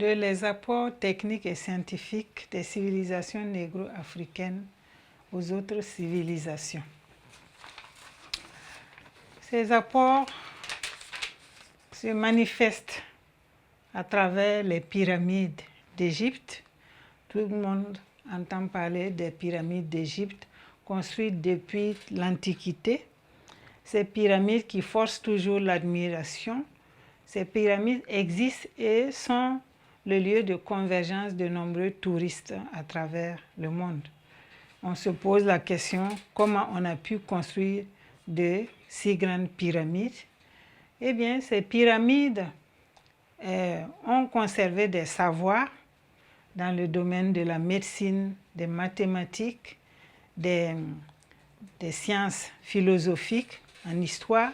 les apports techniques et scientifiques des civilisations négro-africaines aux autres civilisations. Ces apports se manifestent à travers les pyramides d'Égypte. Tout le monde entend parler des pyramides d'Égypte construites depuis l'Antiquité. Ces pyramides qui forcent toujours l'admiration. Ces pyramides existent et sont le lieu de convergence de nombreux touristes à travers le monde. On se pose la question comment on a pu construire de si grandes pyramides. Eh bien, ces pyramides ont conservé des savoirs dans le domaine de la médecine, des mathématiques, des sciences philosophiques, en histoire,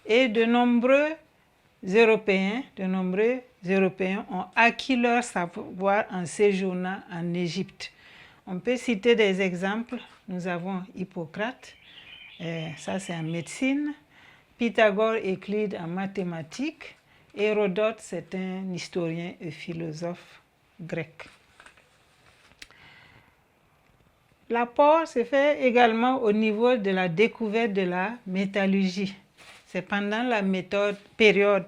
et de nombreux Européens ont acquis leur savoir en séjournant en Égypte. On peut citer des exemples. Nous avons Hippocrate, ça c'est en médecine, Pythagore et Euclide en mathématiques, Hérodote c'est un historien et philosophe grec. L'apport se fait également au niveau de la découverte de la métallurgie. C'est pendant la période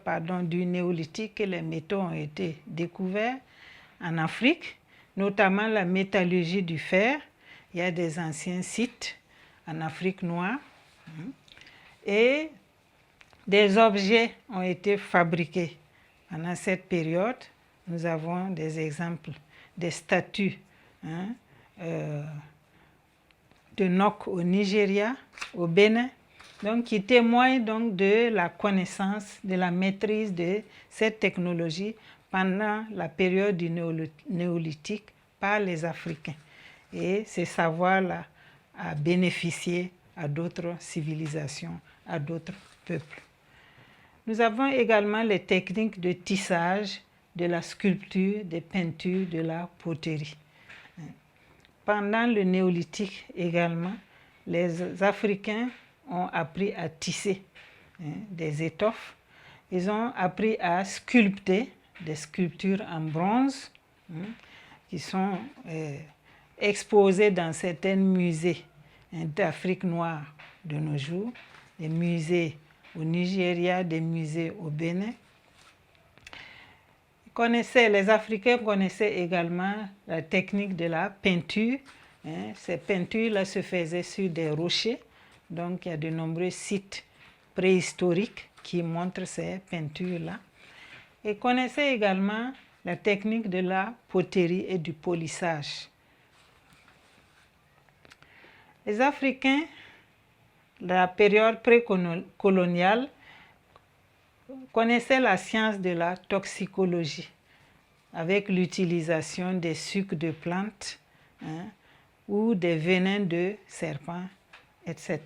du néolithique que les métaux ont été découverts en Afrique, notamment la métallurgie du fer. Il y a des anciens sites en Afrique noire. Et des objets ont été fabriqués pendant cette période. Nous avons des exemples, des statues de Nok au Nigeria, au Bénin, donc, qui témoignent donc de la connaissance, de la maîtrise de cette technologie pendant la période du néolithique par les Africains. Et ce savoir-là a bénéficié à d'autres civilisations, à d'autres peuples. Nous avons également les techniques de tissage, de la sculpture, des peintures, de la poterie. Pendant le néolithique également, les Africains ont appris à tisser des étoffes. Ils ont appris à sculpter des sculptures en bronze qui sont exposées dans certains musées d'Afrique noire de nos jours, des musées au Nigeria, des musées au Bénin. Les Africains connaissaient également la technique de la peinture. Ces peintures-là se faisaient sur des rochers. Donc, il y a de nombreux sites préhistoriques qui montrent ces peintures-là. Et connaissaient également la technique de la poterie et du polissage. Les Africains, de la période précoloniale, connaissaient la science de la toxicologie avec l'utilisation des sucs de plantes ou des venins de serpents, etc.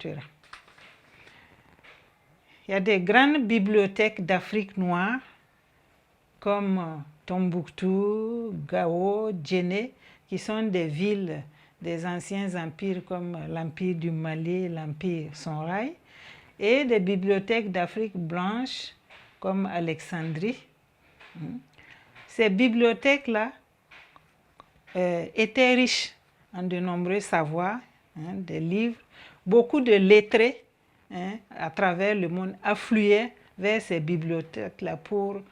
Il y a des grandes bibliothèques d'Afrique noire comme Tombouctou, Gao, Djenné, qui sont des villes des anciens empires comme l'Empire du Mali et l'Empire Songhai, et des bibliothèques d'Afrique blanche comme Alexandrie. Ces bibliothèques-là étaient riches en de nombreux savoirs, des livres. Beaucoup de lettrés à travers le monde affluaient vers ces bibliothèques-là pour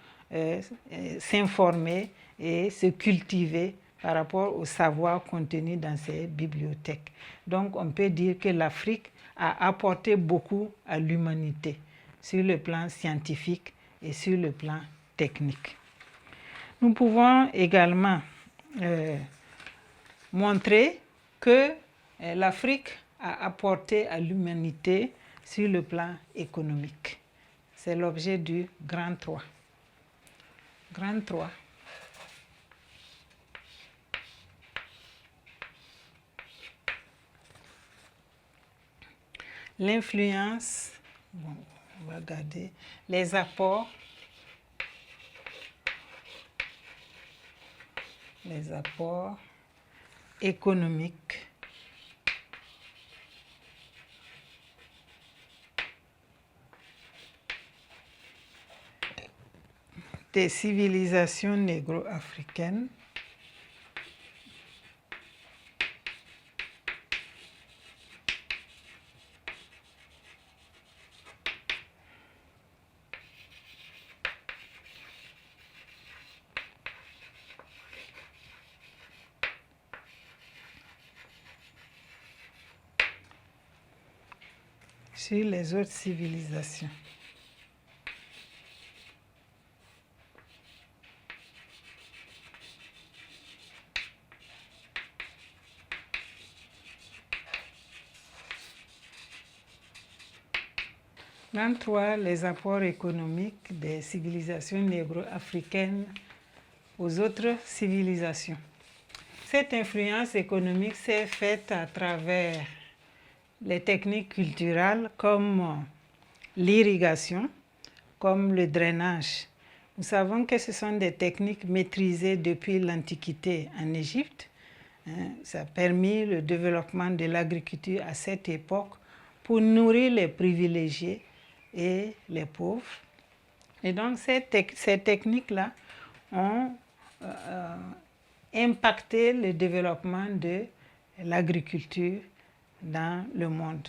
s'informer et se cultiver par rapport au savoir contenu dans ces bibliothèques. Donc on peut dire que l'Afrique a apporté beaucoup à l'humanité sur le plan scientifique et sur le plan technique. Nous pouvons également montrer que l'Afrique a apporté à l'humanité sur le plan économique. C'est l'objet du Grand 3. Grand 3. L'influence, on va regarder les apports économiques des civilisations négro-africaines. Sur les autres civilisations. Plan 3, les apports économiques des civilisations négro-africaines aux autres civilisations. Cette influence économique s'est faite à travers les techniques culturelles comme l'irrigation, comme le drainage. Nous savons que ce sont des techniques maîtrisées depuis l'Antiquité en Égypte. Ça a permis le développement de l'agriculture à cette époque pour nourrir les privilégiés et les pauvres. Et donc ces techniques-là ont impacté le développement de l'agriculture dans le monde.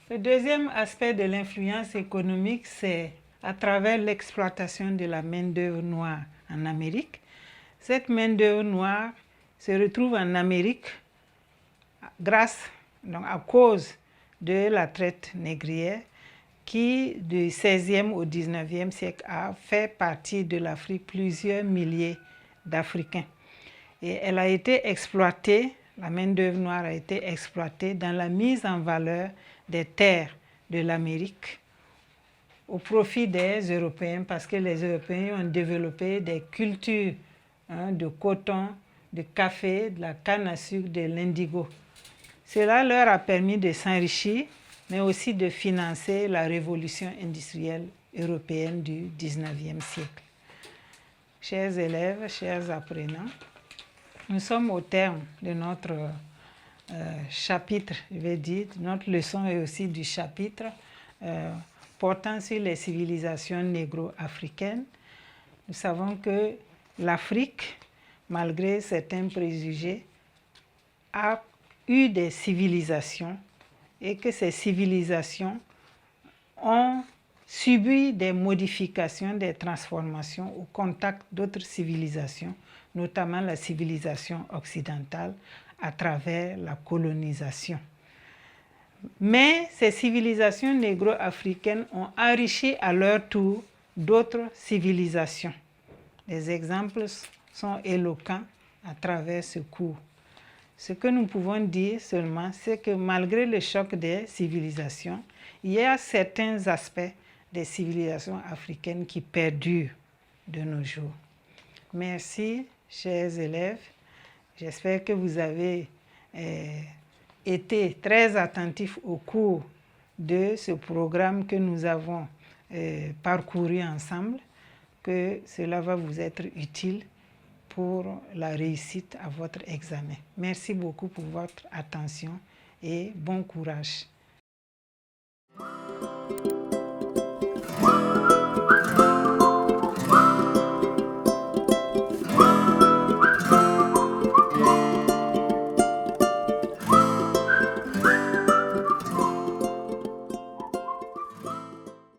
Le deuxième aspect de l'influence économique, c'est à travers l'exploitation de la main-d'œuvre noire en Amérique. Cette main-d'œuvre noire se retrouve en Amérique à cause de la traite négrière qui, du XVIe au XIXe siècle, a fait partie de l'Afrique plusieurs milliers d'Africains. Et elle a été exploitée, la main-d'œuvre noire a été exploitée dans la mise en valeur des terres de l'Amérique au profit des Européens, parce que les Européens ont développé des cultures de coton, de café, de la canne à sucre, de l'indigo. Cela leur a permis de s'enrichir, mais aussi de financer la révolution industrielle européenne du XIXe siècle. Chers élèves, chers apprenants, nous sommes au terme de notre chapitre, je vais dire, notre leçon et aussi du chapitre portant sur les civilisations négro-africaines. Nous savons que l'Afrique, malgré certains préjugés, a eu des civilisations et que ces civilisations ont subi des modifications, des transformations au contact d'autres civilisations, notamment la civilisation occidentale à travers la colonisation. Mais ces civilisations négro-africaines ont enrichi à leur tour d'autres civilisations. Les exemples sont éloquents à travers ce cours. Ce que nous pouvons dire seulement, c'est que malgré le choc des civilisations, il y a certains aspects des civilisations africaines qui perdurent de nos jours. Merci, chers élèves. J'espère que vous avez été très attentifs au cours de ce programme que nous avons parcouru ensemble, que cela va vous être utile pour la réussite à votre examen. Merci beaucoup pour votre attention et bon courage.